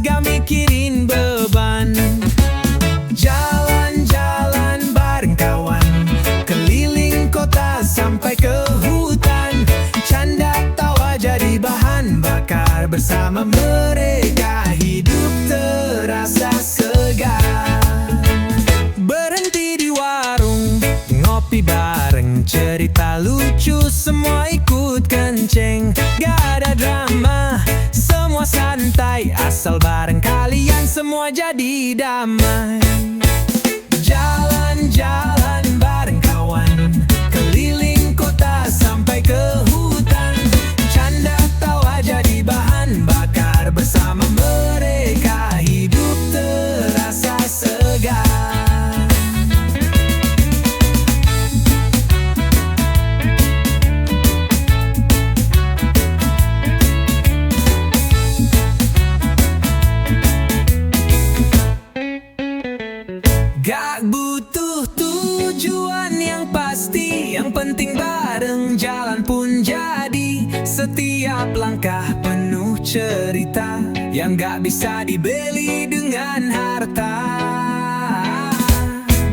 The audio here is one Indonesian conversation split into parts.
gak mikirin beban. Jalan-jalan bareng kawan, keliling kota sampai ke hutan. Canda tawa jadi bahan bakar, bersama mereka hidup terasa segar. Berhenti di warung, ngopi bareng, cerita lucu semua ikut kenceng. Gak ada drama, semua santai, asal bareng kalian semua jadi damai. Jalan-jalan bareng kawan, keliling kota sampai ke hutan. Canda tawa jadi bahan bakar, bersama mereka hidup terasa segar. Gak butuh tujuan yang pasti, yang penting bareng jalan pun jadi. Setiap langkah penuh cerita yang gak bisa dibeli dengan harta.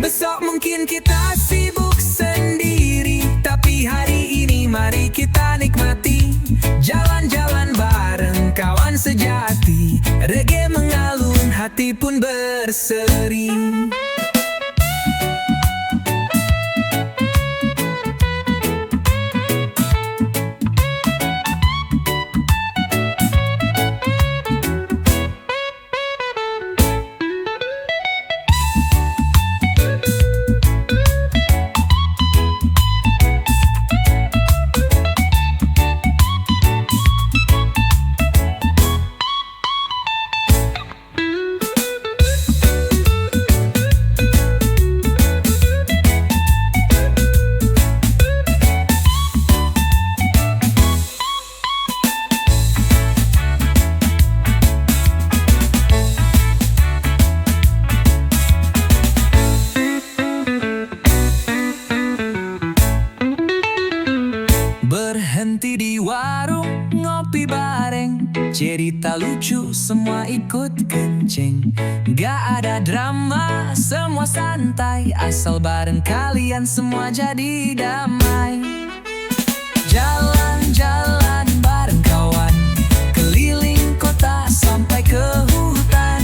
Besok mungkin kita sibuk sendiri, tapi hari ini mari kita nikmati. Jalan-jalan bareng kawan sejati, reggae mengalun, hati pun berseri. Berhenti di warung, ngopi bareng, cerita lucu semua ikut kenceng. Gak ada drama, semua santai, asal bareng kalian semua jadi damai. Jalan-jalan bareng kawan, keliling kota sampai ke hutan.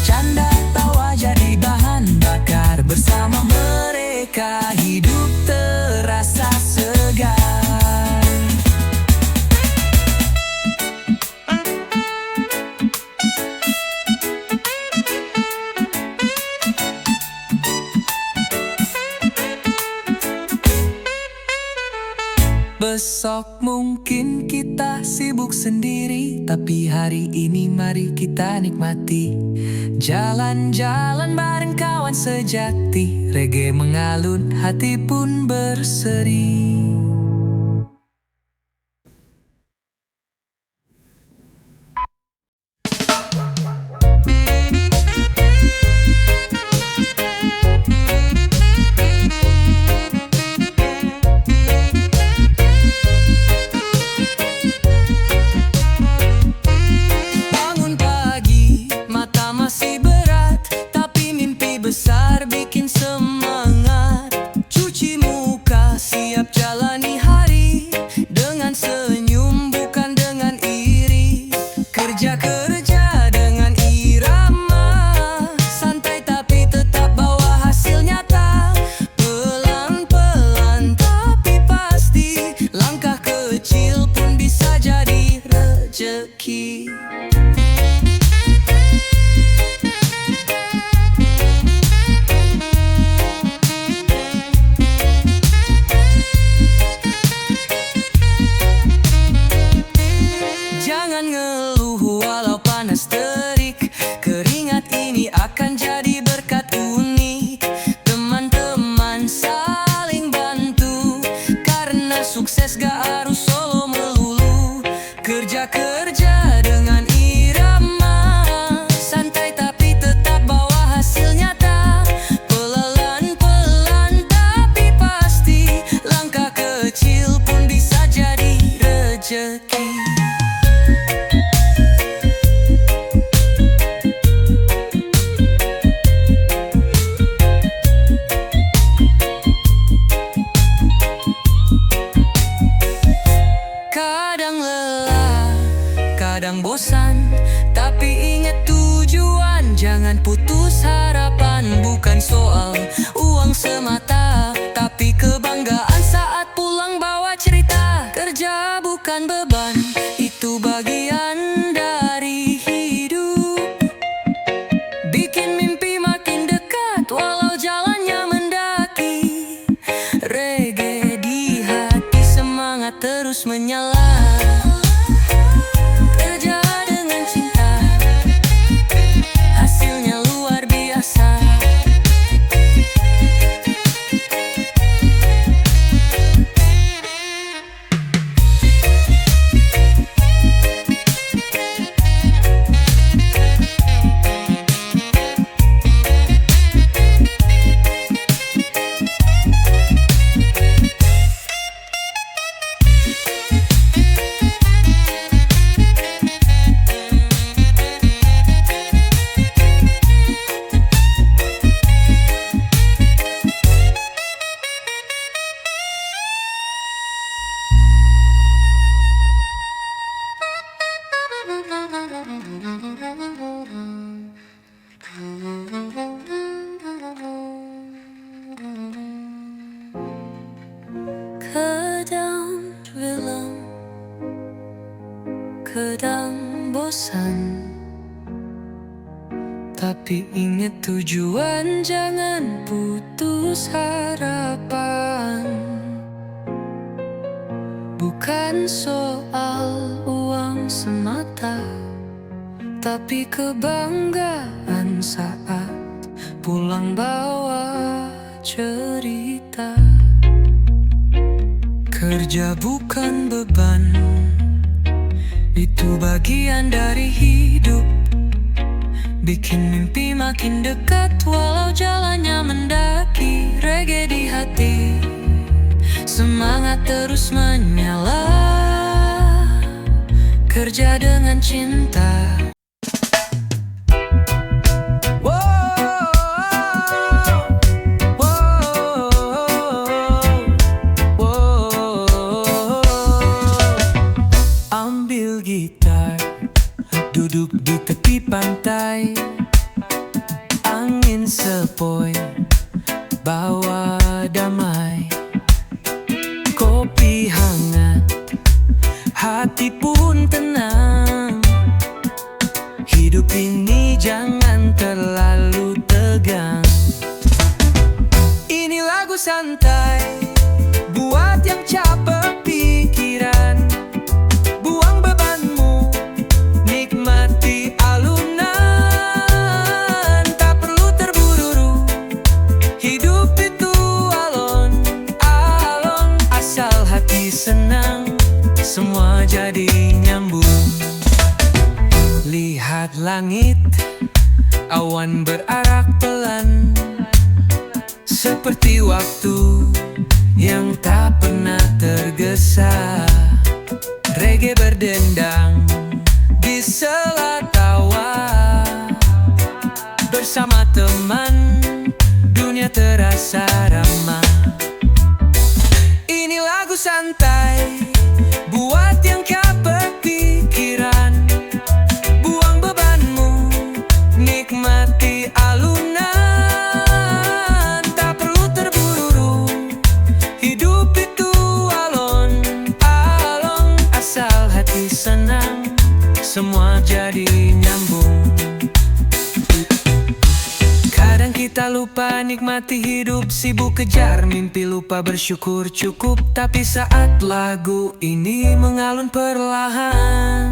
Canda tawa jadi bahan bakar, bersama mereka hidup terasa segar. Besok mungkin kita sibuk sendiri, tapi hari ini mari kita nikmati. Jalan-jalan bareng kawan sejati, reggae mengalun, hati pun berseri. Besar bikin semangat, cuci muka siap jalani hari, dengan senyum bukan dengan iri. Kerja-kerja dengan irama, santai tapi tetap bawa hasil nyata. Pelan-pelan tapi pasti, langkah kecil pun bisa jadi rezeki. soal uang semata, tapi kebanggaan saat pulang bawa cerita. Kerja bukan beban, itu bagian dari hidup. Bikin mimpi makin dekat walau jalannya mendaki. Reggae di hati, semangat terus menyala. Kerja dengan cinta, hasilnya luar biasa. Kadang bilang, kadang bosan, tapi ingat tujuan, jangan putus harapan. Bukan soal uang semata, tapi kebanggaan saat pulang bawa cerita. Kerja bukan beban, itu bagian dari hidup. Bikin mimpi makin dekat walau jalannya mendaki. Reggae di hati, semangat terus menyala. Kerja dengan cinta. Ambil gitar, duduk di tepi pantai, angin sepoi, bawa damai. Kopi hangat, hati pun tenang. Hidup ini jangan terlalu tegang. Ini lagu santai buat yang capek pikiran. Buang bebanmu, nikmati alunan. Tak perlu terburu-buru, hidup itu alon-alon. Asal hati senang, semua jadi nyambung. Lihat langit, awan berarak pelan, seperti waktu yang tak pernah tergesa. Reggae berdendang di sela tawa, bersama teman dunia terasa ramah. Ini lagu santai buat yang capek pikiran. Buang bebanmu, nikmati alunan. Tak perlu terburu-buru, hidup itu alon-alon. Asal hati senang, semua jadi nyambung. Kadang kita lupa nikmati hidup, sibuk kejar mimpi, lupa bersyukur cukup. Tapi saat lagu ini mengalun perlahan,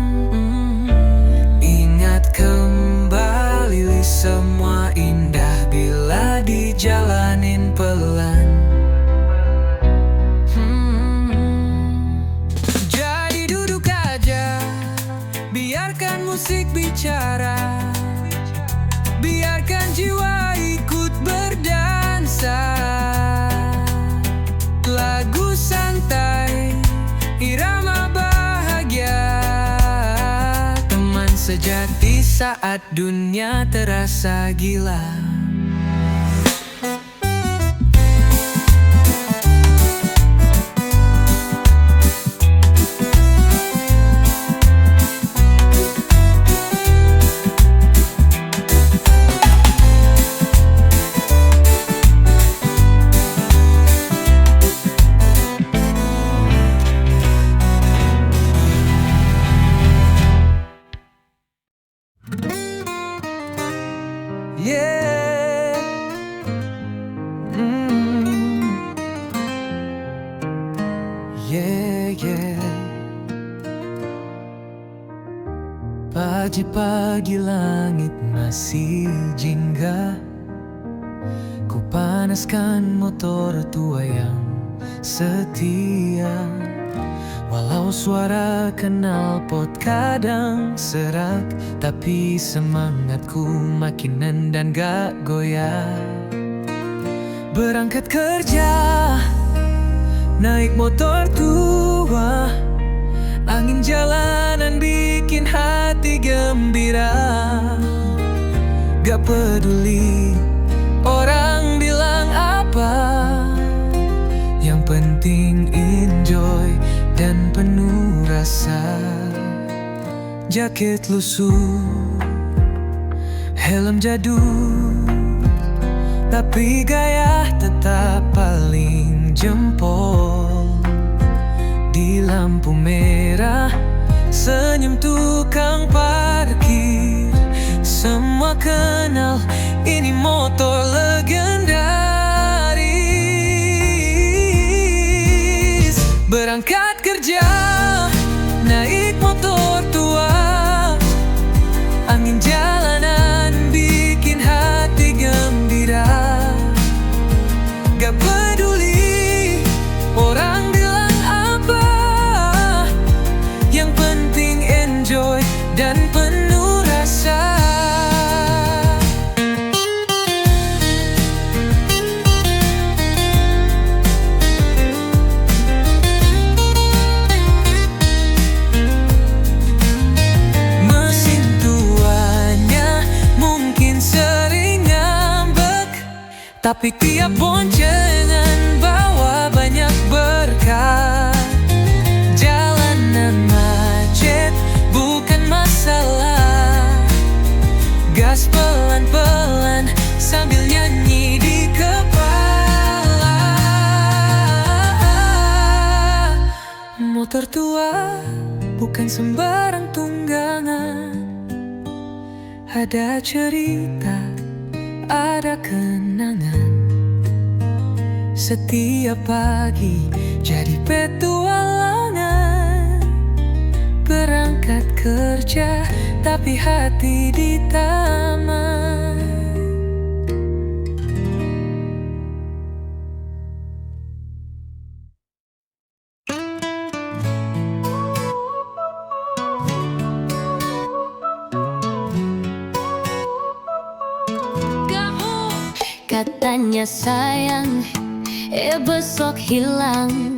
ingat kembali semua indah bila dijalanin pelan. Jadi duduk aja, biarkan musik bicara, biarkan jiwa ikut berdansa. Lagu santai, irama bahagia, teman sejati saat dunia terasa gila. Pagi-pagi langit masih jingga, ku panaskan motor tua yang setia. Walau suara knalpot kadang serak, tapi semangatku makin nendang gak goyah. Berangkat kerja, naik motor tua, angin jalanan bikin hati gembira. Gak peduli orang bilang apa, yang penting enjoy dan penuh rasa. Jaket lusuh, helm jadul, tapi gaya tetap paling jempol. Di lampu merah, senyum tukang parkir, semua kenal ini motor legendaris. Berangkat kerja, naik motor tua, angin jalanan bikin hati gembira. Gak peduli orang bilang apa, yang penting enjoy dan penuh rasa. Mesin tuanya mungkin sering ngambek, tapi tiap boncengan bawa banyak berkah. Jalanan macet bukan masalah, gas pelan-pelan sambil nyanyi di kepala. Motor tua bukan sembarang tunggangan, ada cerita, ada kenangan. Setiap pagi jadi petualangan, berangkat kerja tapi hati di taman. Katanya sayang, besok hilang.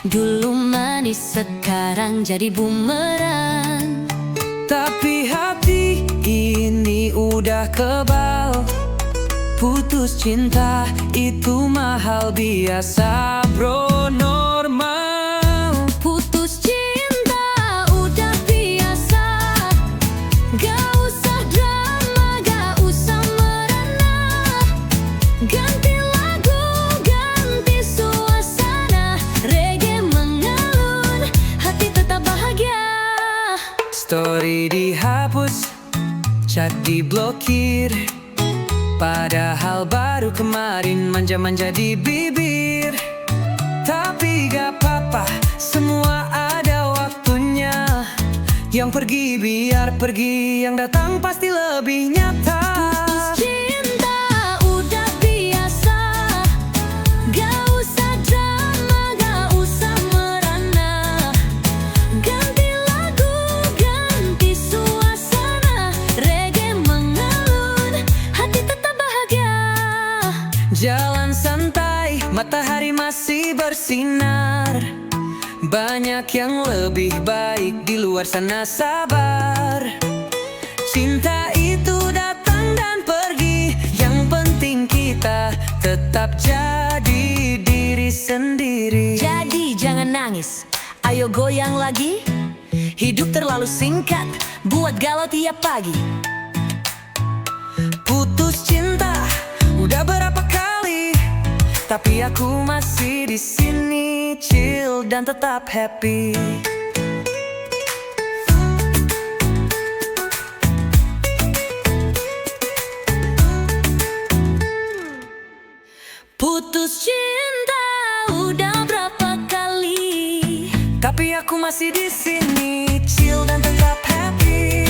Dulu manis, sekarang jadi bumerang. Tapi hati ini udah kebal. Putus cinta itu mahal, biasa bro, normal. Putus cinta udah biasa, gak usah drama, gak usah merana. Ganti lagu, ganti suasana, reggae mengalun, hati tetap bahagia. Story dihapus, chat diblokir, padahal baru kemarin manja-manja di bibir. Tapi gak apa-apa, semua ada waktunya. Yang pergi biar pergi, yang datang pasti lebih nyata. Putus cinta udah biasa, gak usah drama, gak usah merana. Ganti lagu, ganti suasana, reggae mengalun, hati tetap bahagia. Jalan santai, matahari masih bersinar. Banyak yang lebih baik di luar sana, sabar. Cinta itu datang dan pergi, yang penting kita tetap jadi diri sendiri. Jadi jangan nangis, ayo goyang lagi. Hidup terlalu singkat, buat galau tiap pagi. Putus cinta udah berapa kali, tapi aku masih di sini, chill dan tetap happy. Putus cinta udah berapa kali, tapi aku masih di sini, chill dan tetap happy.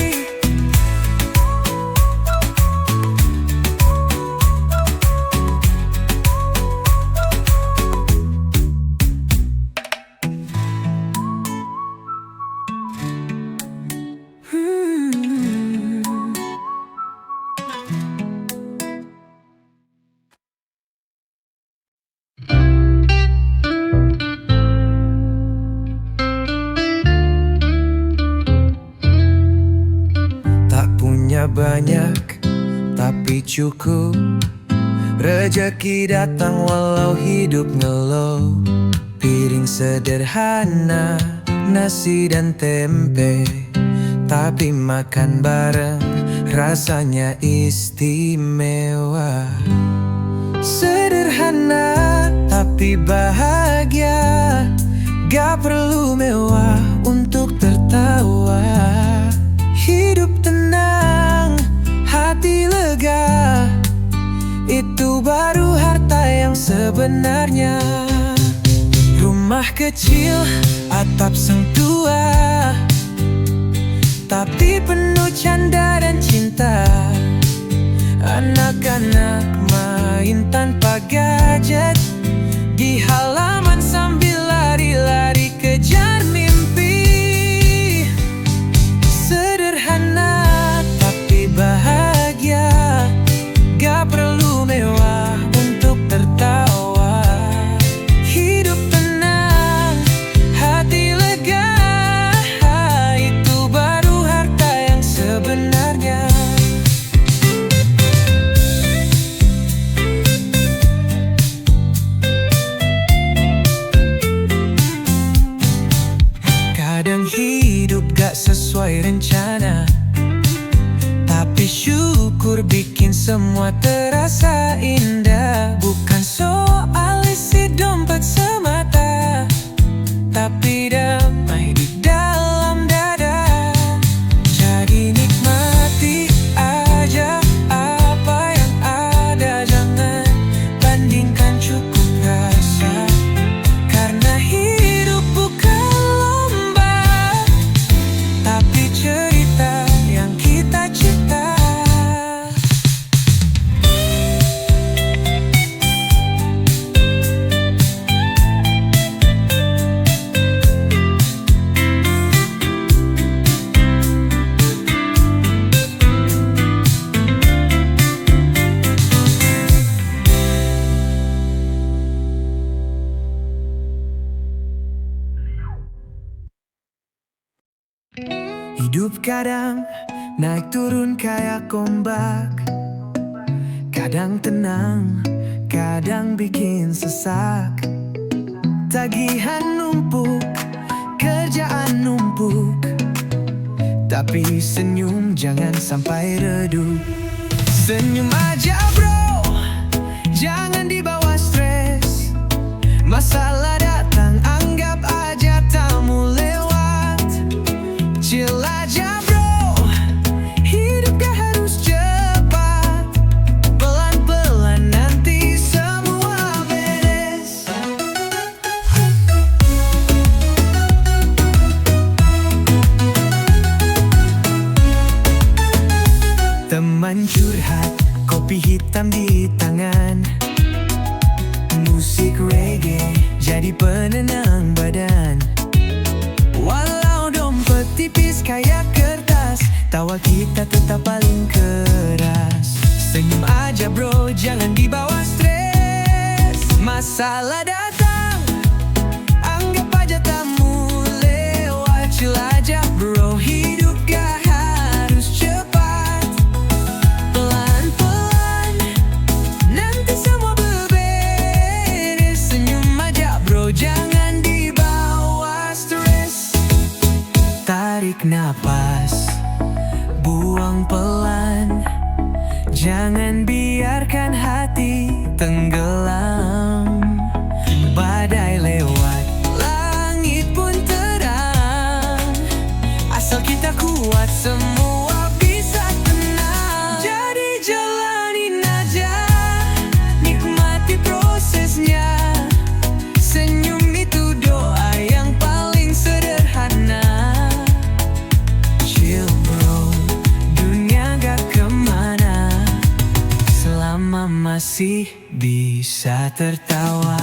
cukup. Rezeki datang walau hidup ngelow. Piring sederhana, nasi dan tempe, tapi makan bareng rasanya istimewa. Sederhana tapi bahagia, gak perlu mewah untuk tertawa. Hidup tenang, hati lega, itu baru harta yang sebenarnya. Rumah kecil, atap sentua, tapi penuh canda dan cinta. Anak-anak main tanpa gadget di halaman sambil lari-lari kejar mimpi. Sederhana tapi bahagia, gak perlu mewah untuk tertawa. Hidup tenang, hati lega, itu baru harta yang sebenarnya. Kadang hidup gak sesuai rencana, tapi syukur bikin semua terasa indah. Bukan soal isi dompet semata, tapi damai di dalam dada. Jadi nikmati aja apa yang ada, jangan bandingkan, cukup rasa. Karena hidup bukan lomba, tapi cerita yang kita cipta. Hidup kadang naik turun kayak ombak, kadang tenang, kadang bikin sesak. Tagihan numpuk, kerjaan numpuk, tapi senyum jangan sampai redup. Senyum aja bro, jangan dibawa stres. Masalah datang, anggap aja tamu lewat. Chill aja bro, hidup gak harus cepat. Pelan-pelan nanti semua beres. Teman curhat, kopi hitam di tangan, musik reggae jadi penenang badan. Walau dompet tipis kayak kertas, tawa kita tetap paling keras. Senyum aja bro, jangan dibawa stres. Masalah datang, anggap aja tamu lewat. Chill aja bro, hidup gak harus cepat. Pelan-pelan nanti semua beberes. Senyum aja bro, jangan dibawa stres. Tarik napas, buang pelan, jangan biarkan hati tenggelam. Badai lewat, langit pun terang. Asal kita kuat, semua bisa tenang. Jadi jalanin aja, nikmati prosesnya. Senyum itu doa yang paling sederhana. Chill bro, dunia gak kemana selama masih bisa tertawa.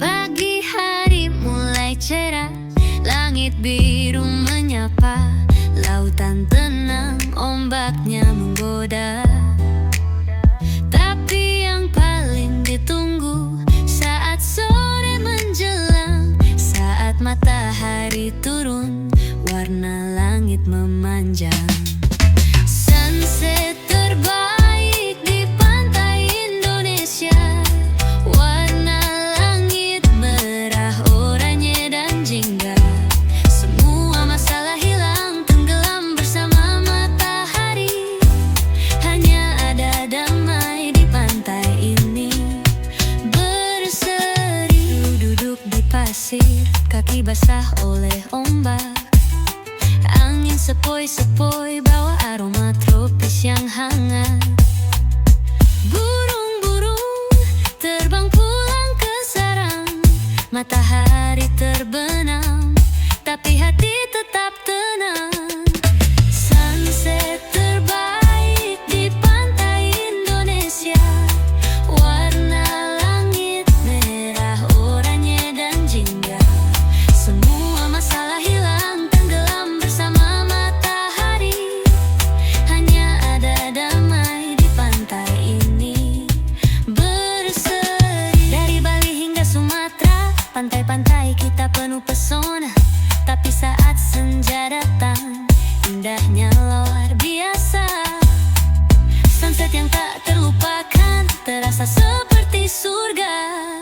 Pagi hari biru menyapa, lautan tenang, ombaknya menggoda. Tapi yang paling ditunggu saat sore menjelang, saat matahari turun, warna langit memanjang. Sunset terbaik di pantai Indonesia, warna langit merah, oranye dan jingga. Semua masalah hilang, tenggelam bersama matahari. Hanya ada damai di pantai ini, berseri. Duduk di pasir, kaki basah oleh ombak. Angin sepoi-sepoi bawa aroma tropis yang hangat. Burung-burung terbang pulang ke sarang, matahari terbenam, tapi hati tetap tenang. Sunset terbaik di pantai Indonesia, warna langit merah, oranye dan jingga. Semua masalah hilang, tenggelam bersama matahari. Hanya ada damai di pantai ini, berseri. Dari Bali hingga Sumatera, pantai-pantai kita penuh pesona. Tapi saat senja datang, indahnya luar biasa. Sunset yang tak terlupakan, terasa seperti surga.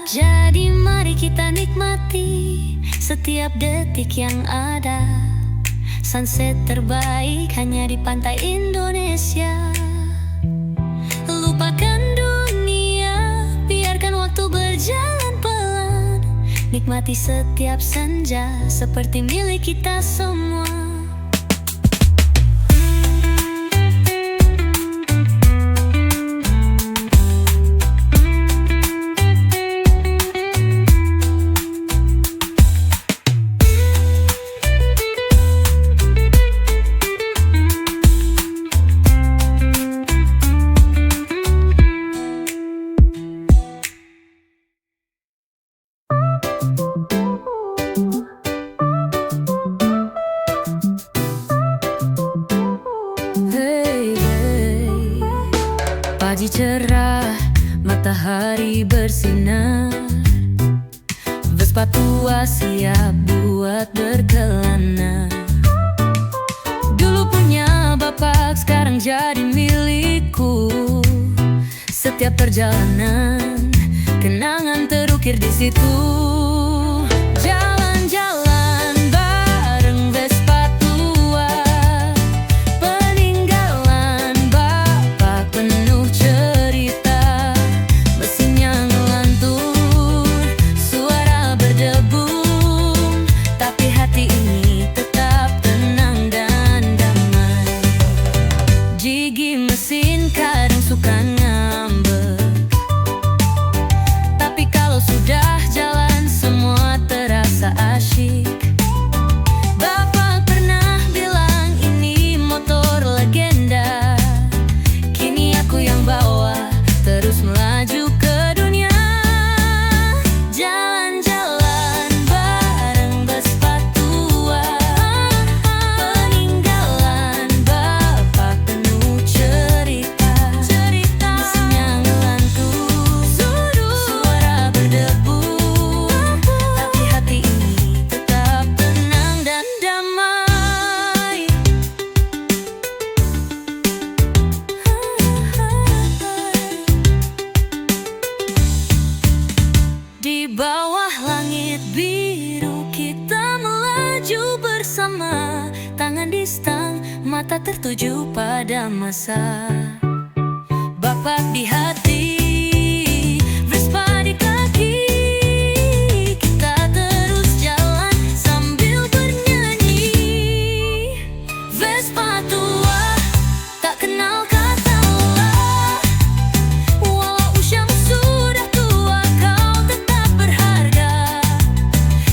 Jadi mari kita nikmati setiap detik yang ada. Sunset terbaik hanya di pantai Indonesia. Lupakan dunia, biarkan waktu berjalan pelan. Nikmati setiap senja seperti milik kita semua. Pagi cerah, matahari bersinar. Vespa tua siap buat berkelana. Dulu punya bapak, sekarang jadi milikku. Setiap perjalanan, kenangan terukir di situ. Jalan-jalan bareng Vespa tua, peninggalan bapak penuh cerita. Mesinnya ngelantur, suara berdebum, tapi hati ini tetap tenang dan damai. Gigi mesin kadang suka ngambek, tapi kalau sudah jalan semua terasa asyik. Bapak pernah bilang ini motor legenda, kini aku yang bawa terus melaju ke dunia. Jalan-jalan bareng Vespa tua, peninggalan bapak penuh cerita. Mesinnya ngelantur, suara berdebu, tapi hati ini tetap tenang dan damai. Di bawah langit biru kita melaju bersama, tangan di stang, mata tertuju pada masa. Bapak di hati, Vespa di kaki, kita terus jalan sambil bernyanyi. Vespa tua tak kenal kata lelah, walau usiamu sudah tua, kau tetap berharga.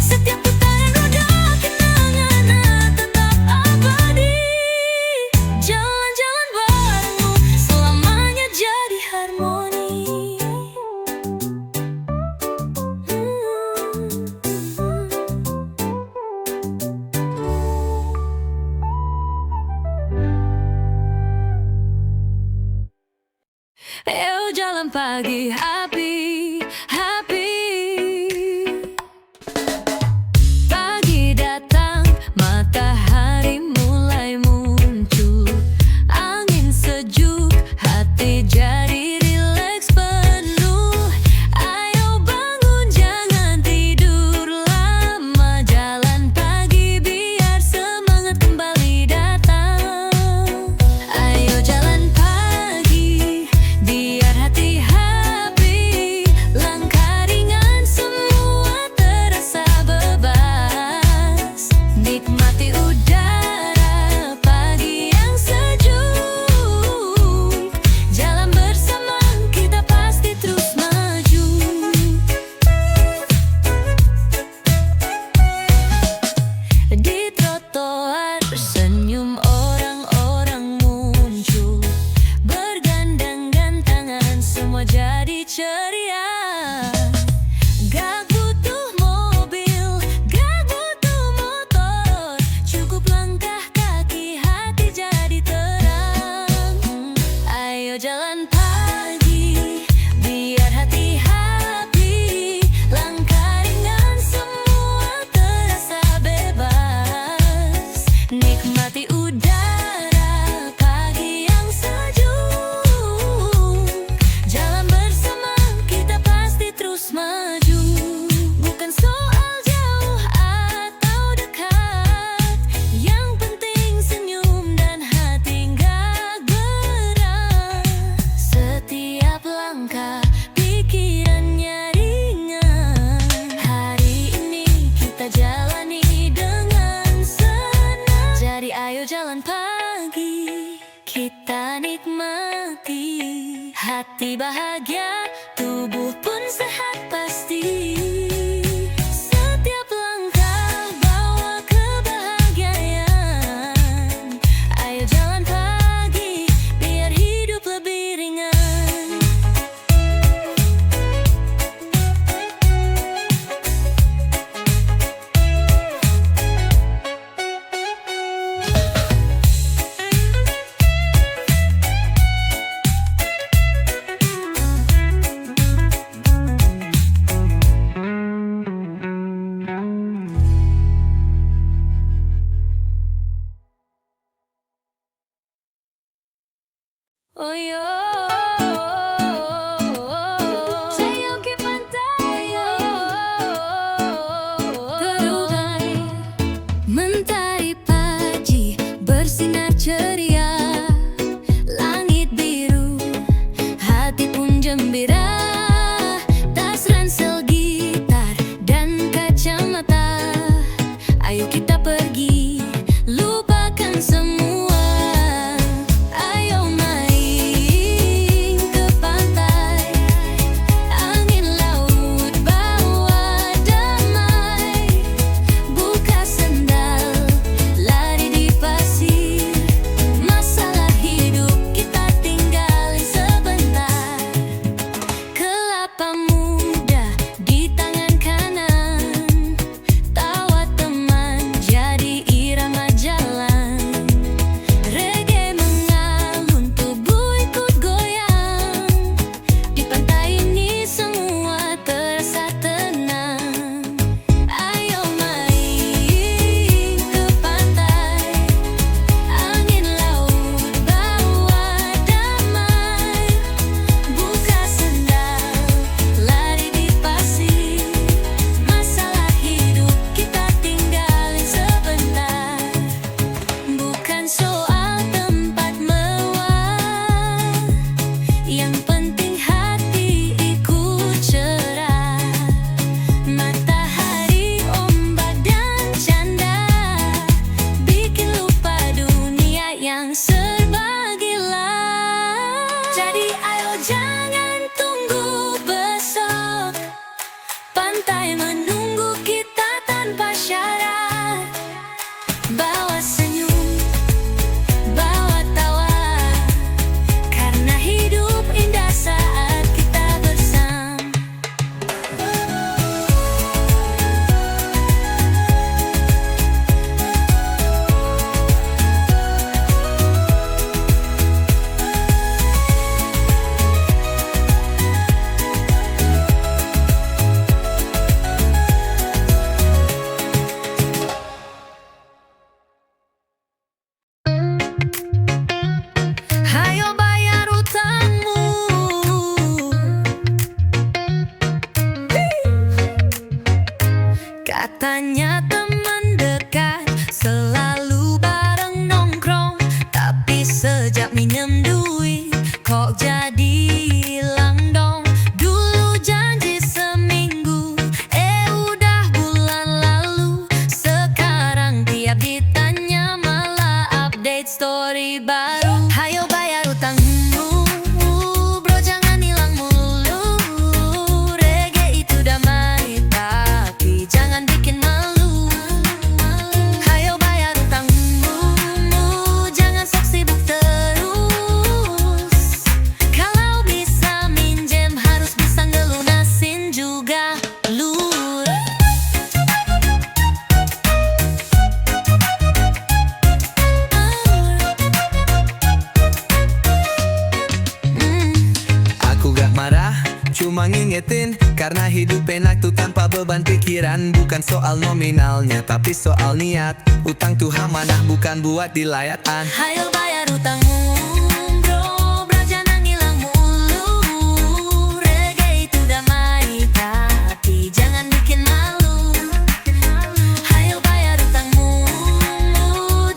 Setiap putaran roda kenangan tetap abadi. Jalan-jalan barengmu selamanya jadi harmoni. malam pagi happy. Pagi datang, matahari mulai muncul, angin sejuk, hati jadi rileks penuh. Ayo bangun, jangan tidur lama, jalan pagi biar semangat kembali datang. Ayo jalan pagi biar hati happy, langkah ringan semua terasa bebas. Nikmati udara pagi yang sejuk, jalan bersama kita pasti terus maju. Di trotoar senyum orang-orang muncul, bergandang-gandangan semua jadi ceria. Gak butuh mobil, gak butuh motor, cukup langkah kaki hati jadi terang. Ayo jalan pagi biar hati happy, langkah ringan semua terasa bebas. Nikmati udara pagi yang sejuk, jalan bersama kita pasti terus maju. Bukan soal jauh atau dekat, yang penting senyum dan hati gak berat. Setiap langkah pikirannya ringan, hari ini kita jalani dengan senang. Jadi ayo jalan pagi, kita nikmati, hati bahagia, tubuh pun sehat pasti. Setiap langkah bawa kebahagiaan. Ayo jalan pagi biar hidup lebih ringan. Oh yo, sayo ke pantai, terurai mentari pagi bersinar ceria, langit biru, hati pun gembira. Tas ransel gitar dan kacamata, ayo kita pergi, lupakan semua. Ayo main ke pantai, angin laut bawa damai. Buka sendal, Setiap ditanya malah update story baru. Hayo bayar utangmu, bro, jangan hilang mulu. Reggae itu damai, tapi jangan bikin malu. Hayo bayar utangmu, jangan sok sibuk terus. Kalau bisa minjem harus bisa ngelunasin juga, lur. Aku gak marah, cuma ngingetin karena hidup enak tuh tanpa beban pikiran. Bukan soal nominalnya, tapi soal niat. Utang tuh amanah, bukan buat dilayatan. Hayo bayar utangmu, bro, jangan hilang mulu. Reggae itu damai, tapi jangan bikin malu. Hayo bayar utangmu,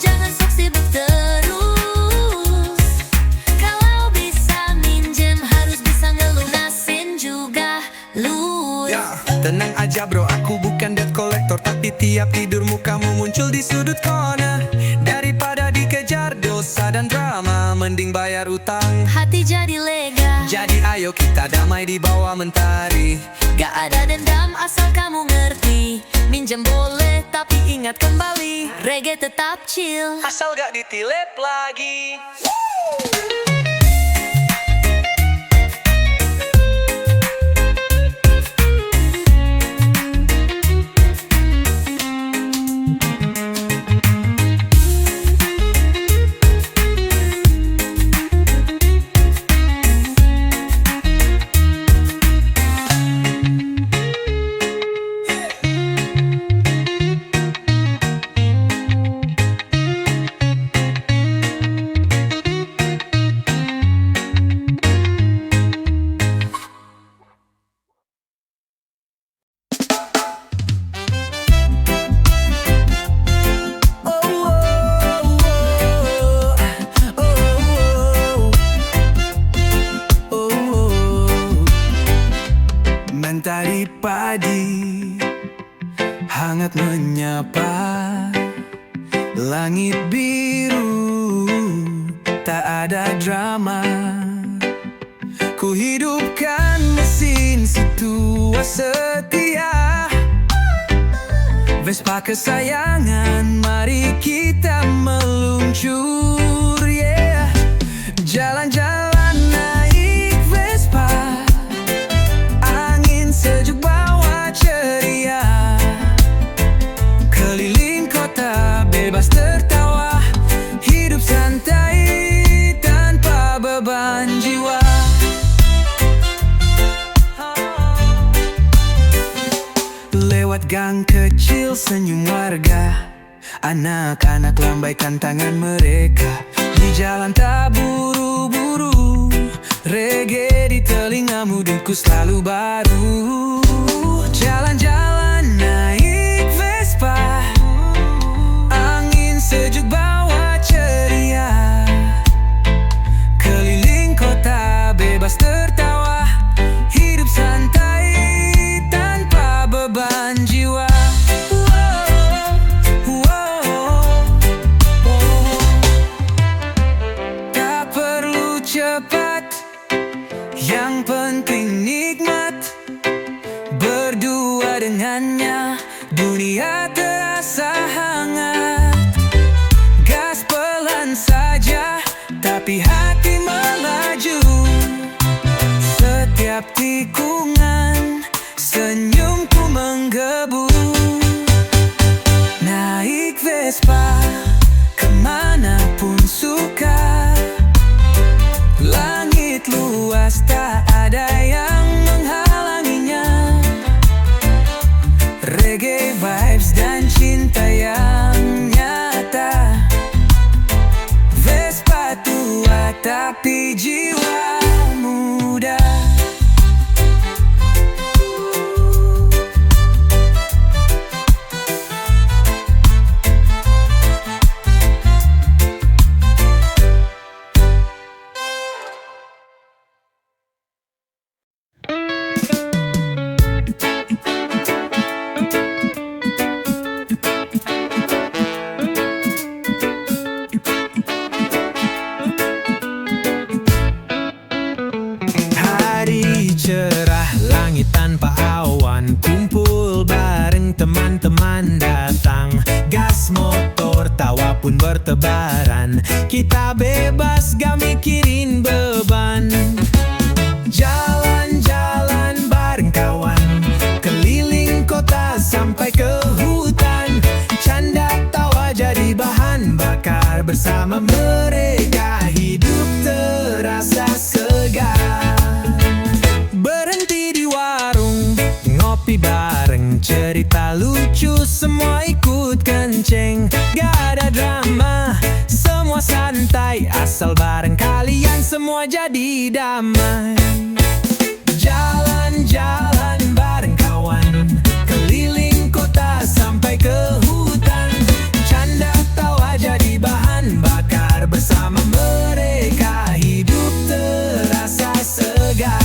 jangan sok sibuk terus. Kalau bisa minjem harus bisa ngelunasin juga, lur. Tenang aja bro, aku bukan debt collector, tapi tiap tidurmu kamu muncul di sudut corner. Daripada dikejar dosa dan drama, mending bayar utang. Hati jadi lega, Jadi ayo kita damai di bawah mentari. gak ada dendam asal kamu ngerti. Minjem boleh tapi ingat kembali, reggae tetap chill. Asal gak ditilep lagi. Mentari padi hangat menyapa, langit biru tak ada drama. Ku hidupkan mesin si tua setia, Vespa kesayangan, mari kita meluncur, yeah. Jalan-jalan naik Vespa, angin sejuk bawa ceria. Keliling kota bebas tertawa, hidup santai tanpa beban jiwa. Lewat gang kecil senyum warga, anak-anak lambaikan tangan mereka. Di jalan tak buru-buru, reggae di telingamu, dinku selalu baru. Jalan-jalan naik Vespa, angin sejuk bawa ceria. Keliling kota bebas tertawa, hidup santai tanpa beban jiwa. Tak perlu cepat, yang penting nikmat. Berdua dengannya, dunia terasa hangat. Gas pelan saja, tapi hati melaju. Setiap tikungan, senyumku menggebu. Naik Vespa, kemanapun suka. Langit luas, tak ada yang menghalanginya. Reggae vibes dan cinta yang nyata. Vespa tua tapi jiwa muda. pun bertebaran. Kita bebas gak mikirin beban. Jalan-jalan bareng kawan, keliling kota sampai ke hutan. Canda tawa jadi bahan bakar, bersama mereka hidup terasa segar. Berhenti di warung, ngopi bareng, cerita lucu semua ikut kenceng. Gak ada drama, semua santai, asal bareng kalian semua jadi damai. Jalan-jalan bareng kawan, keliling kota sampai ke hutan. Canda tawa jadi bahan bakar, bersama mereka hidup terasa segar.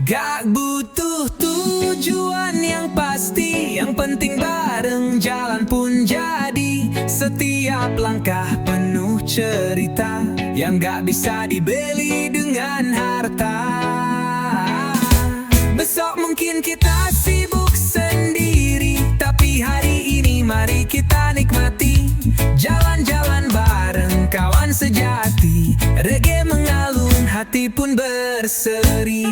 Gak butuh tujuan yang pasti, yang penting bareng jalan pun jadi. Setiap langkah penuh cerita yang gak bisa dibeli dengan harta. Besok mungkin kita sibuk sendiri, tapi hari ini mari kita nikmati. Jalan-jalan bareng kawan sejati, reggae mengalun, hati pun berseri.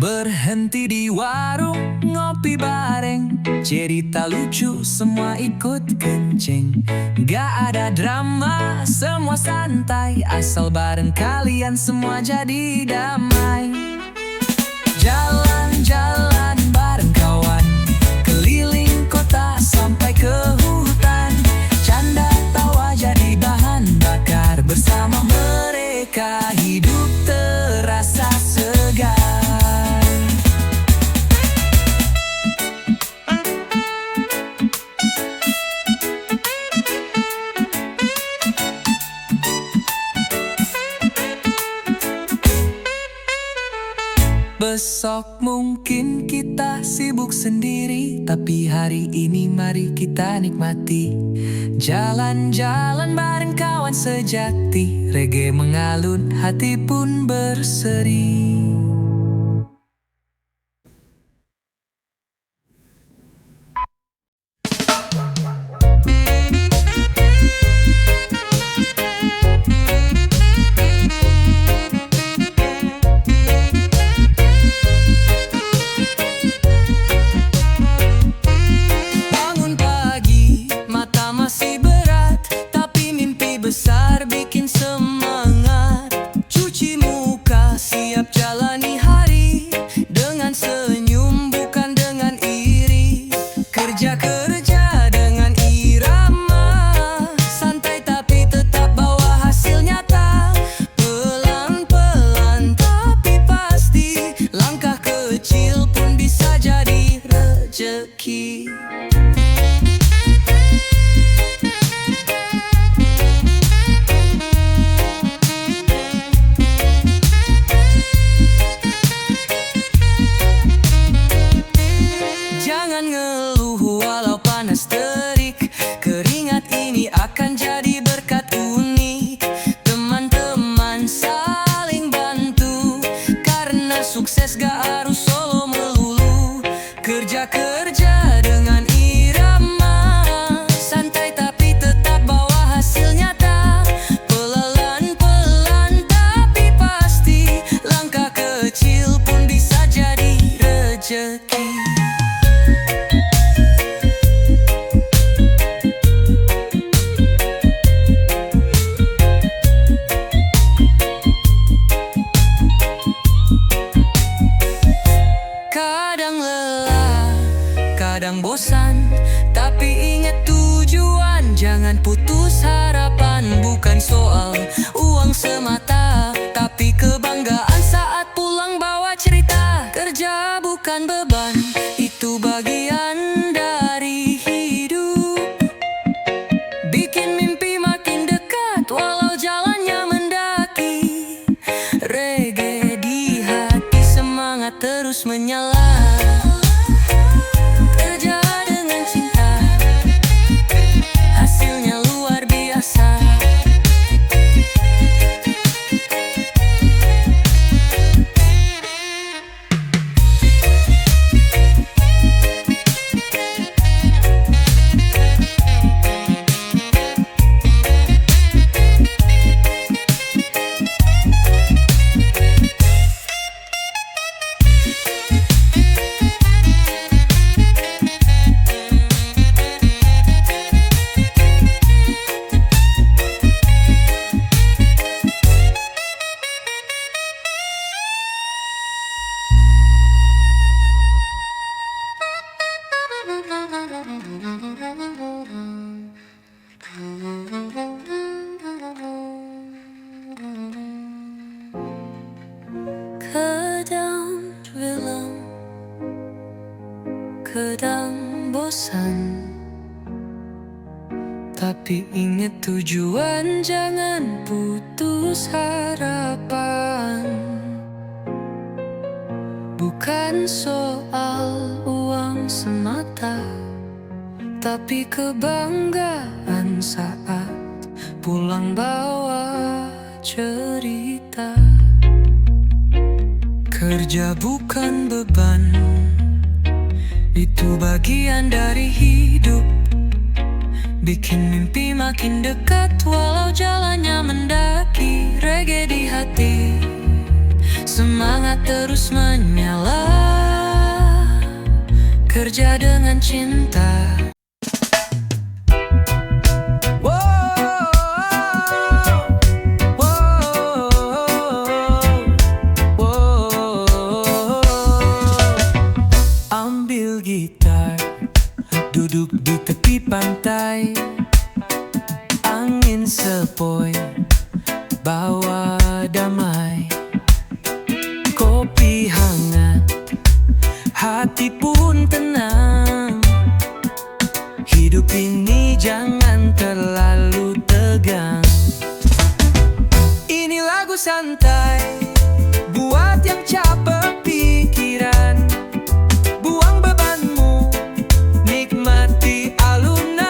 Berhenti di warung, ngopi bareng, cerita lucu semua ikut kenceng. Gak ada drama, semua santai, asal bareng kalian semua jadi damai. Jalan-jalan bareng kawan, keliling kota sampai ke hutan. Canda tawa jadi bahan bakar, bersama mereka hidup terasa segar. Besok mungkin kita sibuk sendiri, tapi hari ini mari kita nikmati. Jalan-jalan bareng kawan sejati, reggae mengalun, hati pun berseri. Besar bikin semangat, cuci muka siap jalani hari, dengan senyum bukan dengan iri. Kerja-kerja dengan irama, santai tapi tetap bawa hasil nyata. Pelan-pelan tapi pasti, langkah kecil pun bisa jadi rezeki. Jangan ngeluh walau panas terik, keringat ini akan jadi berkat unik. Teman-teman saling bantu, karena sukses gak harus solo melulu. Kerja-kerja dengan irama, santai tapi tetap bawa hasil nyata. Pelan-pelan tapi pasti, langkah kecil pun bisa jadi rezeki. kadang bosan, tapi ingat tujuan, jangan putus harapan. Bukan soal uang semata, tapi kebanggaan saat pulang bawa cerita. Kerja bukan beban, itu bagian dari hidup. Bikin mimpi makin dekat walau jalannya mendaki. Reggae di hati, semangat terus menyala. Kerja dengan cinta, hasilnya luar biasa. Kadang bilang, kadang bosan, tapi ingat tujuan, jangan putus harapan. Bukan soal uang semata, tapi kebanggaan saat pulang bawa cerita. Kerja bukan beban, itu bagian dari hidup. Bikin mimpi makin dekat walau jalannya mendaki. Reggae di hati, semangat terus menyala. Kerja dengan cinta. Ambil gitar, duduk di tepi pantai, angin sepoi, bawa damai. Kopi hangat, hati pun tenang. Hidup ini jangan terlalu tegang. Ini lagu santai buat yang capek pikiran. Buang bebanmu, nikmati alunan.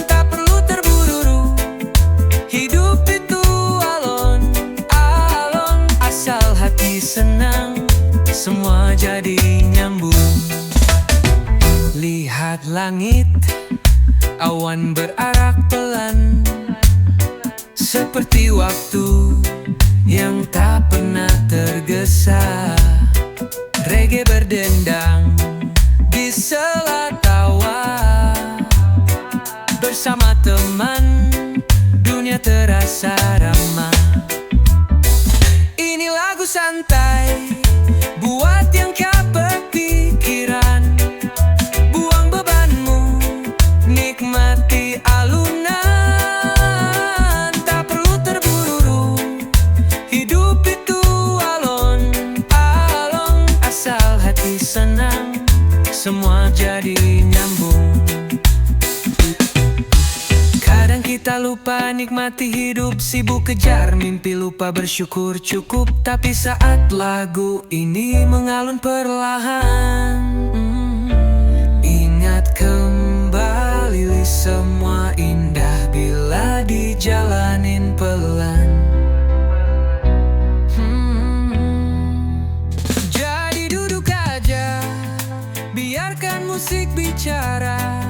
Tak perlu terburu-buru, hidup itu alon-alon. Asal hati senang, semua jadi nyambung. Lihat langit, awan berarak pelan, seperti waktu yang tak pernah tergesa. Reggae berdendang di sela tawa, bersama teman dunia terasa ramah. Ini lagu santai buat yang capek pikiran. Buang bebanmu, nikmati alunan. Tak perlu terburu-buru, hidup itu alon-alon. Asal hati senang, semua jadi nyambung. Kadang kita lupa nikmati hidup, sibuk kejar mimpi, lupa bersyukur cukup. Tapi saat lagu ini mengalun perlahan, ingat kembali semua indah bila dijalanin pelan. Jadi duduk aja, biarkan musik bicara,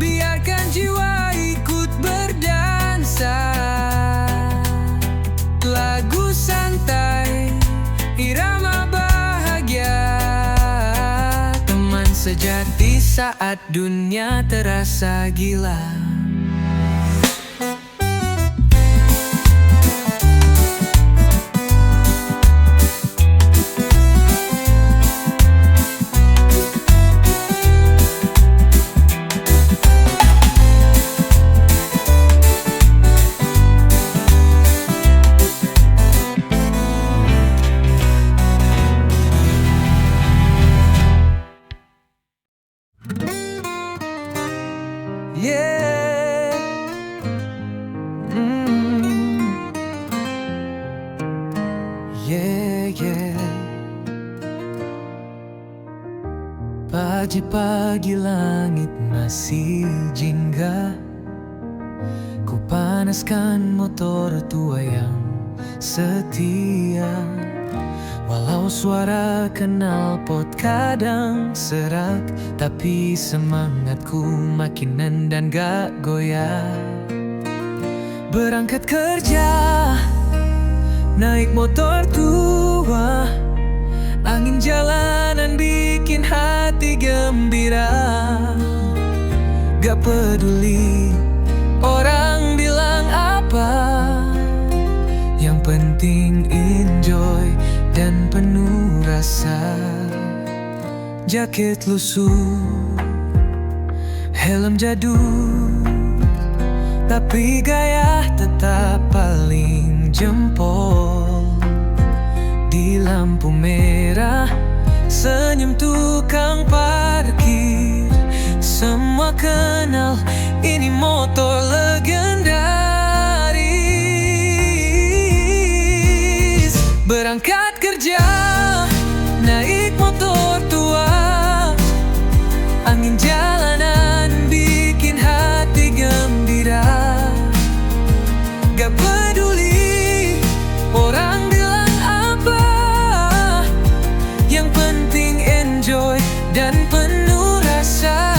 biarkan jiwa ikut berdansa. Lagu santai, irama bahagia, teman sejati saat dunia terasa gila. Pagi-pagi langit masih jingga. Ku panaskan motor tua yang setia. Walau suara knalpot kadang serak, tapi semangatku makin nendang gak goyah. Berangkat kerja, naik motor tua. Angin jalanan bikin hati gembira. Gak peduli orang bilang apa, yang penting enjoy dan penuh rasa. Jaket lusuh, helm jadul, tapi gaya tetap paling jempol. Di lampu merah, senyum tukang parkir. Semua kenal, ini motor legendaris. Berangkat kerja, naik motor tua. Angin jalanan bikin hati gembira. Gak peduli orang bilang apa, yang penting enjoy dan penuh rasa.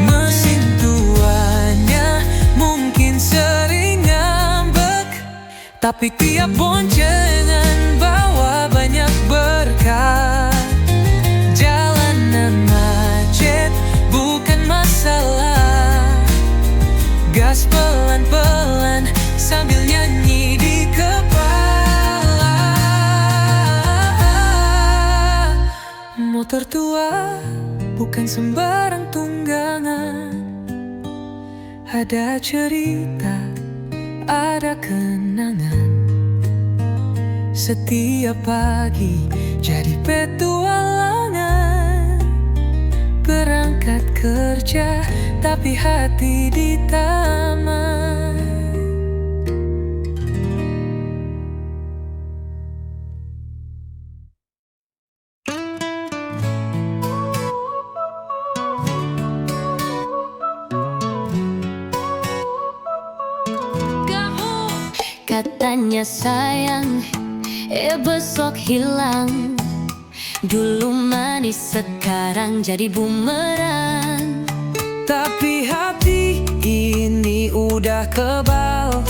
Mesin tuanya mungkin sering ngambek, tapi tiap boncengan bawa banyak berkah. Jalanan macet bukan masalah. Gas pelan-pelan sambil nyanyi di kepala. Motor tua bukan sembarang tunggangan. Ada cerita, ada kenangan. Setiap pagi jadi petualangan. Berangkat kerja tapi hati di taman. Katanya sayang, besok hilang. Dulu manis, sekarang jadi bumerang. Tapi hati ini udah kebal.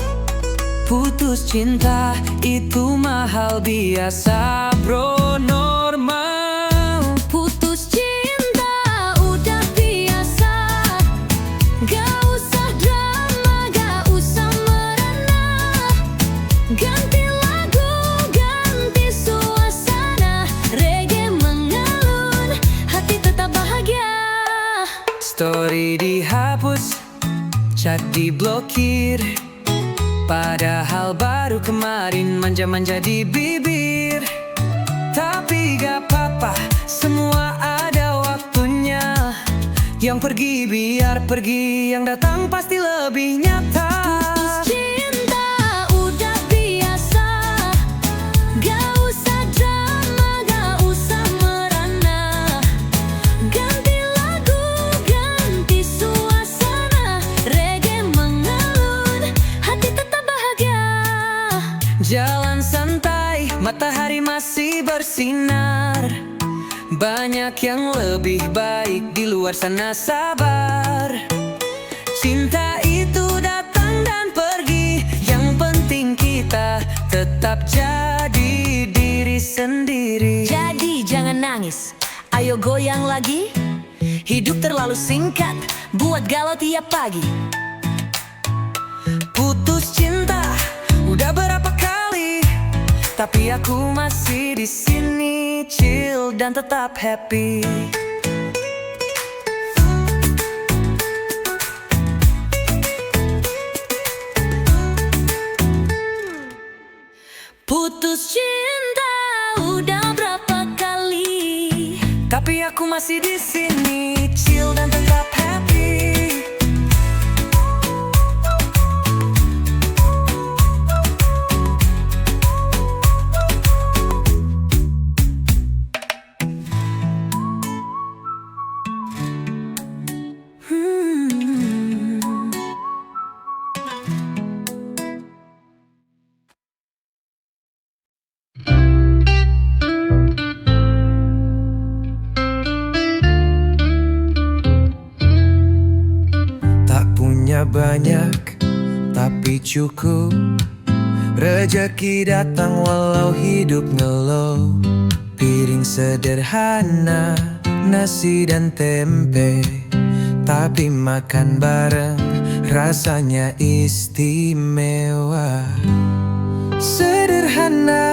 Putus cinta itu mahal, biasa bro, normal. Putus cinta udah biasa. Gak usah drama, gak usah merana. Ganti lagu, ganti suasana. Reggae mengalun, hati tetap bahagia. Story dihapus, chat diblokir. Padahal baru kemarin manja-manja di bibir. Tapi gak apa-apa, semua ada waktunya. Yang pergi biar pergi, yang datang pasti lebih nyata. Putus cinta udah biasa. Gak usah drama, gak usah merana. Ganti lagu, ganti suasana. Reggae mengalun, hati tetap bahagia. Jalan santai, matahari masih bersinar. Banyak yang lebih baik di luar sana, sabar. Cinta itu datang dan pergi, yang penting kita tetap jadi diri sendiri. Jadi jangan nangis, ayo goyang lagi. Hidup terlalu singkat, buat galau tiap pagi. Putus cinta udah berapa kali, tapi aku masih di sini, chill dan tetap happy. Putus cinta udah berapa kali, tapi aku masih di sini, chill dan tetap happy. banyak, tapi cukup. Rezeki datang walau hidup ngelow. Piring sederhana, nasi dan tempe, tapi makan bareng rasanya istimewa. Sederhana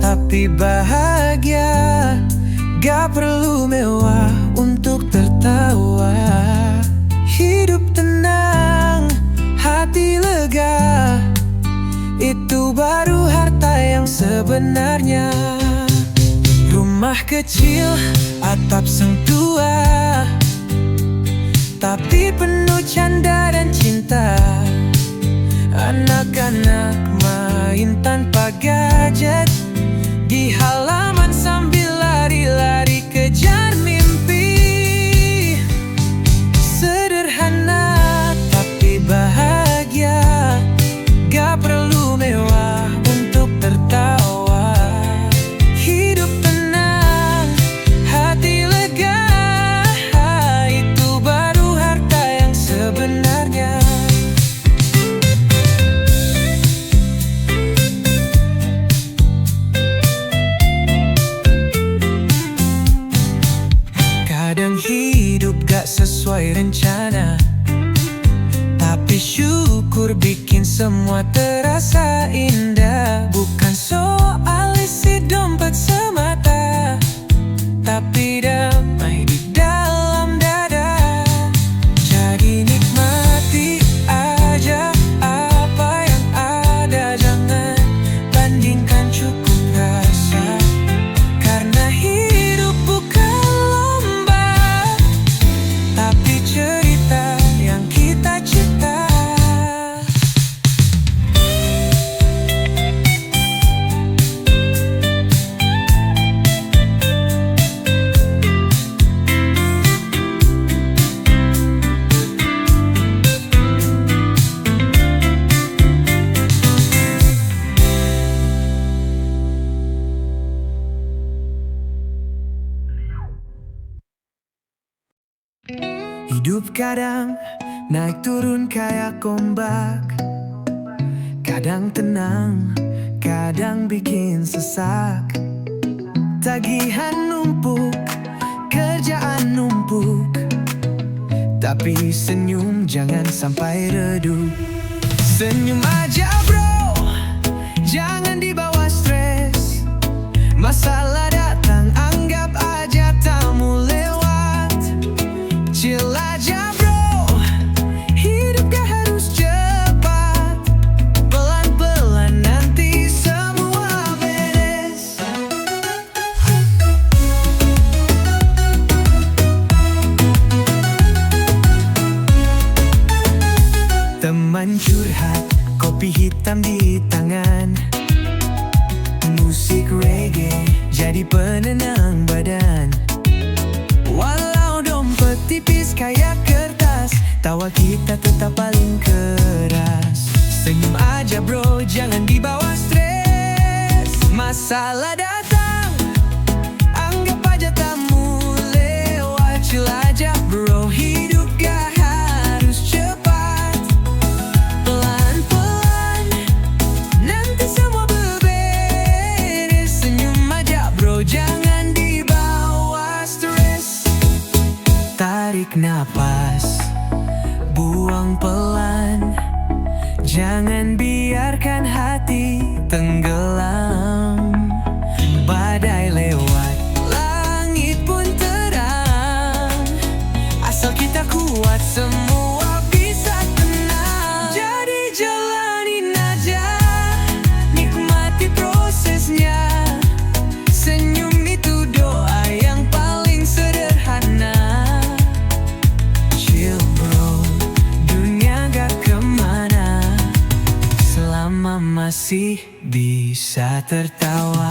tapi bahagia, gak perlu mewah untuk tertawa. Hidup tenang, hati lega, itu baru harta yang sebenarnya. Rumah kecil, atap sentua, tapi penuh canda dan cinta. Anak-anak main tanpa gadget di halaman sambil lari-lari kejar mimpi. Sederhana tapi bahagia, gak perlu mewah untuk tertawa. Hidup tenang, hati lega, itu baru harta yang sebenarnya. Kadang hidup gak sesuai rencana, tapi syukur bikin semua terasa indah. Bukan soal isi dompet semata, tapi damai di dalam dada. Jadi nikmati aja apa yang ada, jangan bandingkan, cukup rasa. Karena hidup bukan lomba, tapi cerita yang kita cipta. Hidup kadang naik turun kayak ombak, kadang tenang, kadang bikin sesak. Tagihan numpuk, kerjaan numpuk, tapi senyum jangan sampai redup. Senyum aja bro, jangan dibawa stres. Masalah datang, anggap aja tamu lewat. Chill aja bro, hidup gak harus cepat. Pelan-pelan nanti semua beres. Teman curhat, kopi hitam di tangan, musik reggae jadi penenang badan. Walau dompet tipis kayak kertas, tawa kita tetap paling keras. Senyum aja bro, jangan dibawa stres. Masalah datang, anggap aja tamu lewat. Chill aja bro, hidup gak harus cepat. Pelan-pelan nanti semua beberes. Senyum aja bro, jangan dibawa stres. Tarik napas, buang pelan, jangan biarkan hati tenggelam. Badai lewat, langit pun terang. Asal kita kuat, semua bisa tenang. Jadi jalanin aja, nikmati prosesnya. Senyum itu doa yang paling sederhana. Chill bro, dunia gak kemana selama masih bisa tertawa.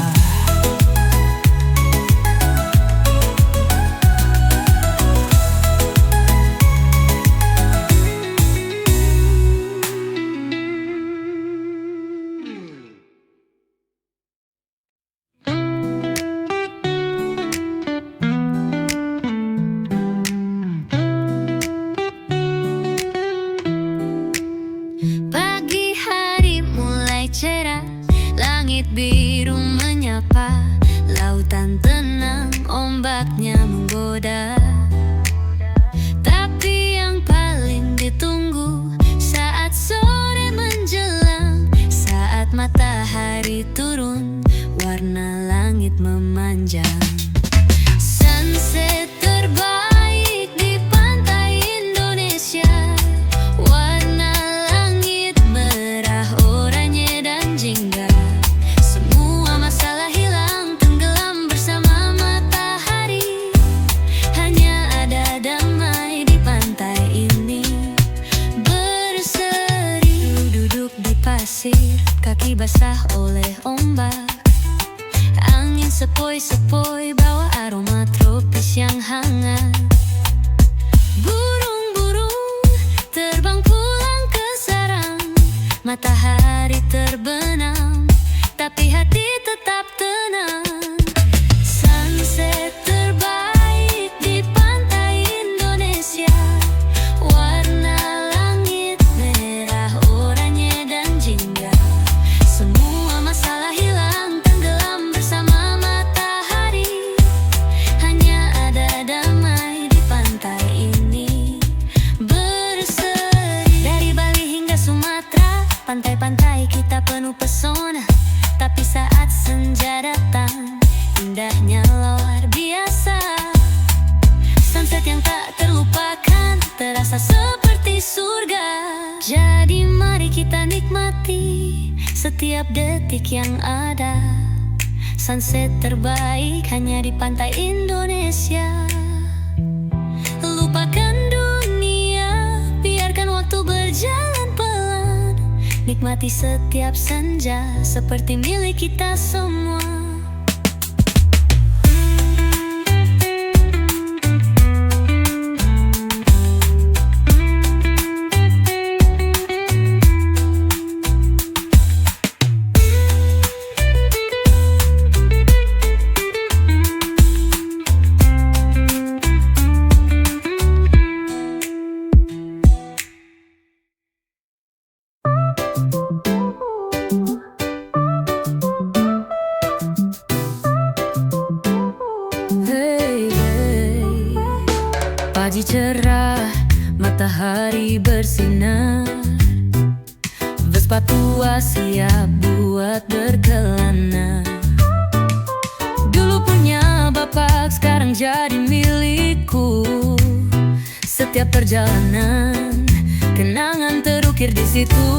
panjang. Sunset terbaik di pantai Indonesia, warna langit merah, oranye dan jingga. Semua masalah hilang, tenggelam bersama matahari. Hanya ada damai di pantai ini berseri. Duduk di pasir, kaki basah oleh ombak. Angin sepoi-sepoi bawa aroma tropis yang hangat. Burung-burung terbang pulang ke sarang. Matahari terbenam, tapi hati tetap tenang. Sunset terbaik di pantai Indonesia, warna langit merah, oranye dan jingga. Semua masalah hilang, tenggelam bersama matahari. Hanya ada damai di pantai ini berseri. Dari Bali hingga Sumatera, pantai-pantai kita penuh pesona. Tapi saat senja datang, indahnya luar biasa. Sunset yang tak terlupakan, terasa seperti surga. Jadi mari kita nikmati setiap detik yang ada. Sunset terbaik hanya di pantai Indonesia. Lupakan dunia, biarkan waktu berjalan pelan. Nikmati setiap senja seperti milik kita semua. Pagi cerah, matahari bersinar. Vespa tua siap buat berkelana. Dulu punya bapak, sekarang jadi milikku. Setiap perjalanan, kenangan terukir di situ.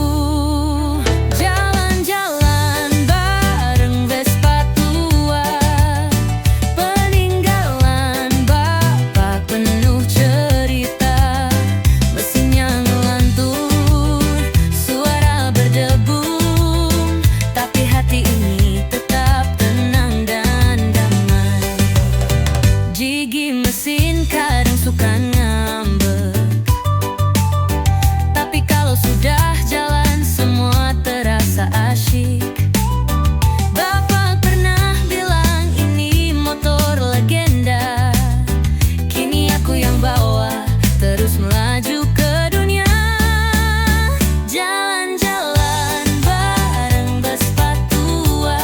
Jalan-jalan bareng Vespa tua, peninggalan bapak penuh cerita. Mesinnya ngelantur, suara berdebum, tapi hati ini tetap tenang dan damai. Gigi mesin kadang suka ngambek, tapi kalau sudah jalan semua terasa asyik. Bapak pernah bilang ini motor legenda. Kini aku yang bawa, terus melaju ke dunia. Jalan-jalan bareng Vespa tua,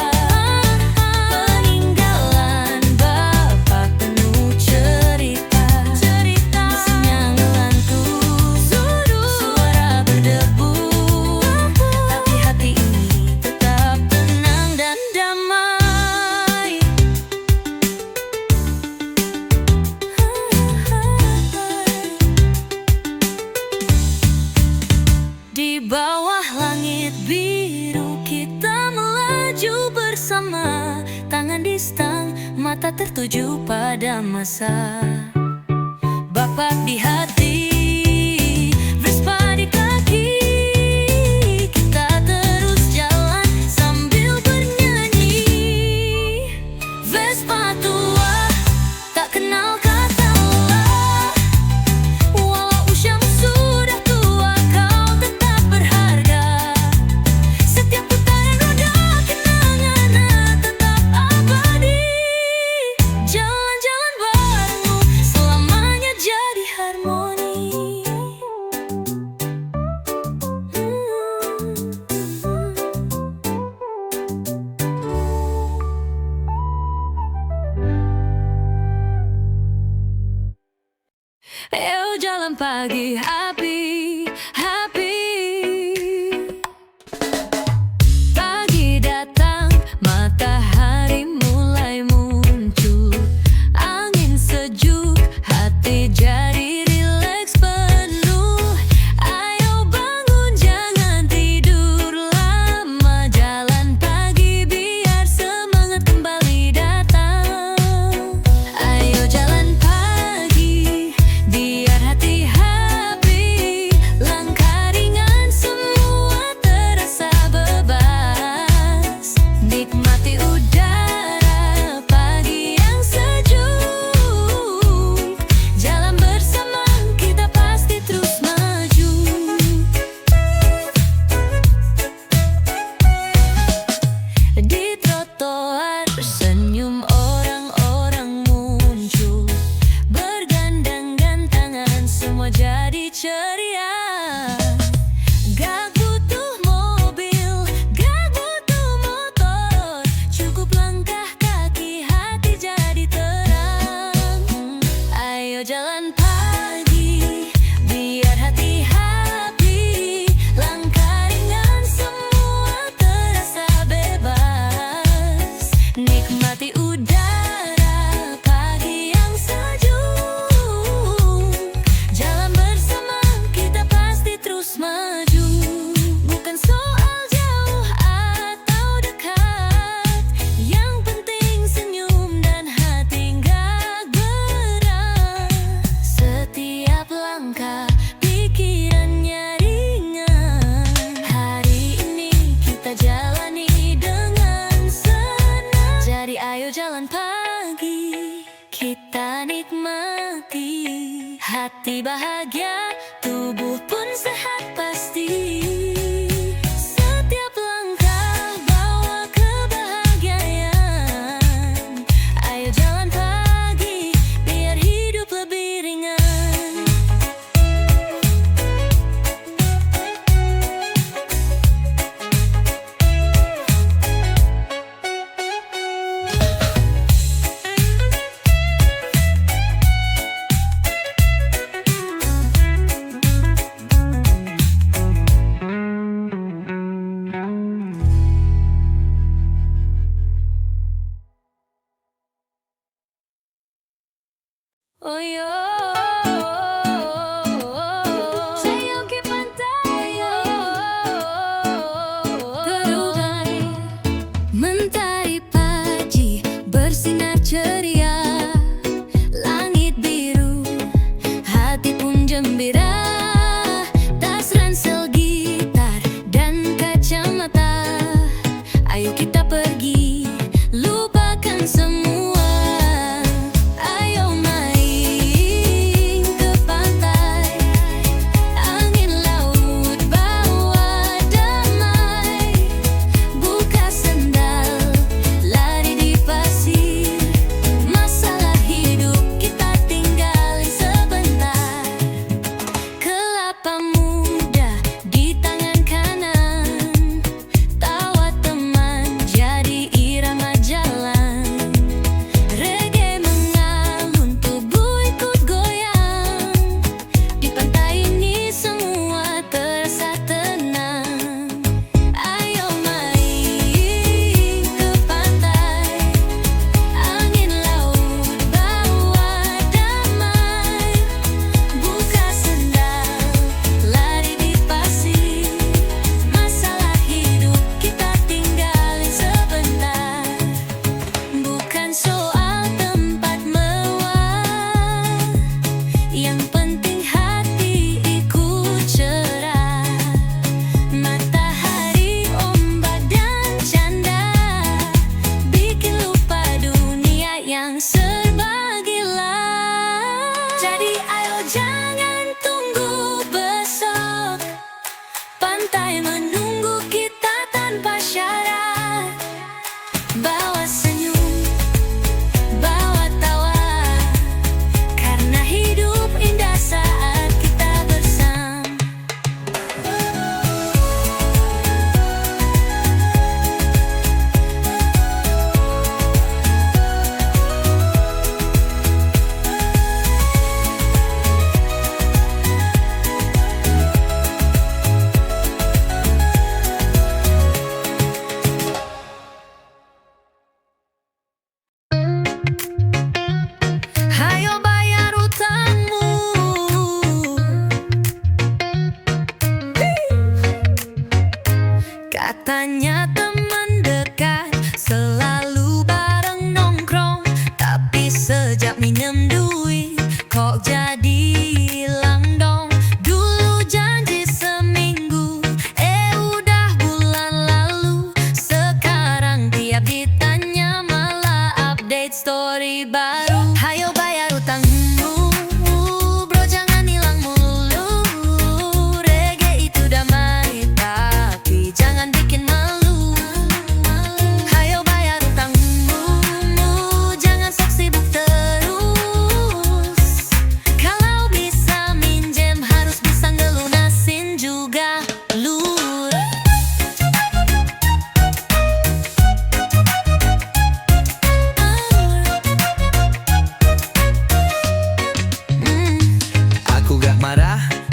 peninggalan bapak penuh cerita. Mesinnya ngelantur, suara berdebu, tapi hati ini tetap tenang dan damai. Di bawah langit biru kita melaju bersama. Tangan di stang, mata tertuju pada masa. Bapak di hati, Vespa di kaki. Kita terus jalan sambil bernyanyi. Vespa tua, tak kenal kata lelah. Walau usiamu sudah tua, kau tetap berharga. Setiap putaran roda, kenangan tetap abadi. Jalan-jalan barengmu selamanya jadi harmoni. Yo jalan pagi happy, happy. Pagi datang, matahari mulai muncul. ceria. Gak butuh mobil, gak butuh motor, cukup langkah kaki hati jadi terang. Ayo jalan pagi, biar hati happy. Langkah ringan semua terasa bebas. Nikmati udara pagi yang sejuk. Jalan bersama kita pasti terus maju. Bukan soal jauh atau dekat, yang penting senyum dan hati gak berat. Setiap langkah pikirannya ringan. Hari ini kita jalani dengan senang. Jadi ayo jalan pagi, kita nikmati. Hati bahagia, tubuh pun sehat pasti. Setiap langkah bawa kebahagiaan. Ayo jalan pagi, biar hidup lebih ringan.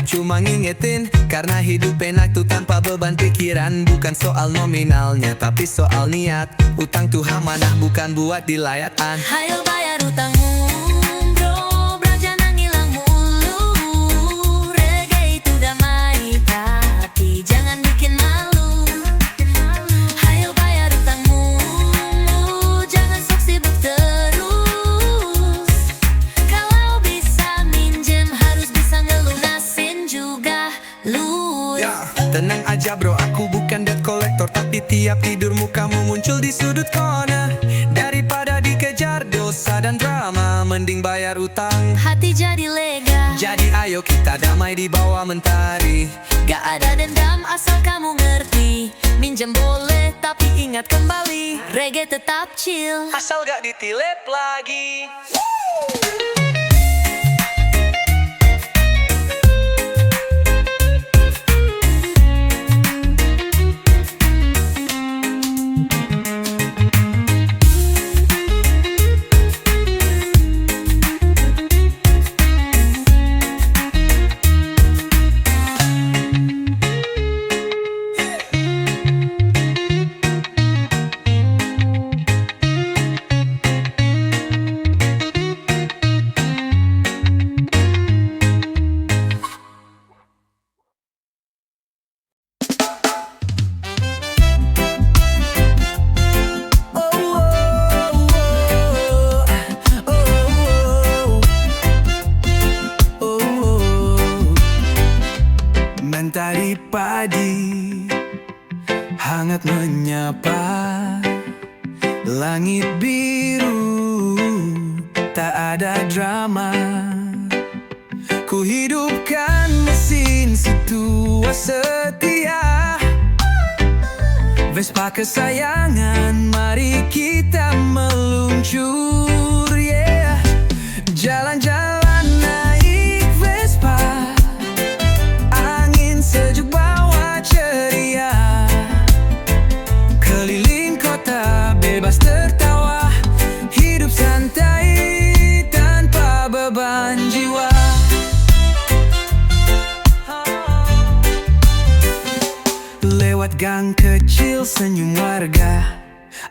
cuma ngingetin, karena hidup enak tuh tanpa beban pikiran. Bukan soal nominalnya, tapi soal niat. Utang tuh amanah, bukan buat dilayatan. Hayo bayar utangmu bro, jangan hilang mulu. Reggae itu damai, tapi jangan bikin malu. Hayo bayar utangmu, jangan sok sibuk terus. Kalau bisa minjem, harus bisa ngelunasin juga lus. Tenang aja bro, aku bukan debt collector, tapi tiap tidurmu kamu muncul di sudut corner. Daripada dikejar dosa dan drama, mending bayar utang, Hati jadi lega, jadi ayo kita damai di bawah mentari. gak ada dendam asal kamu ngerti. Minjem boleh tapi ingat kembali, reggae tetap chill. Asal gak ditilep lagi. Mentari padi hangat menyapa, langit biru tak ada drama. Ku hidupkan mesin si tua setia, Vespa kesayangan, mari kita meluncur, yeah. Jalan-jalan naik Vespa, angin sejuk bawa ceria, keliling kota bebas tertawa, hidup santai tanpa beban jiwa. Lewat gang kecil senyum warga,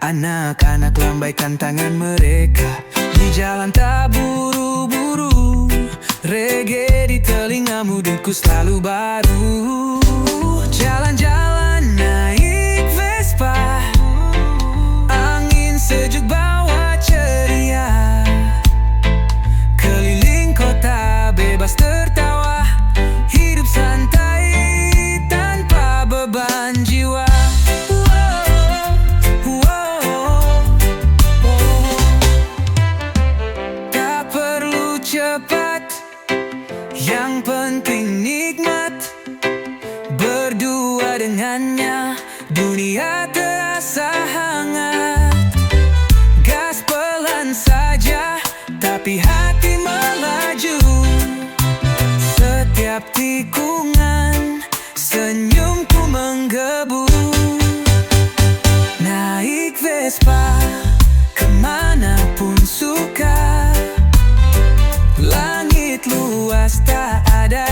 anak-anak lambaikan tangan mereka. Di jalan tak buru-buru, reggae di telingamu, denku selalu baru. Jalan-jalan naik Vespa, angin sejuk bawa ceria, keliling kota bebas tertawa, hidup santai tanpa beban jiwa. Tak perlu cepat, yang penting nikmat. Berdua dengannya, dunia terasa hangat. Gas pelan saja, tapi hati melaju. Setiap tikungan, senyumku menggebu. Naik Vespa, kemanapun suka. Langit luas tak ada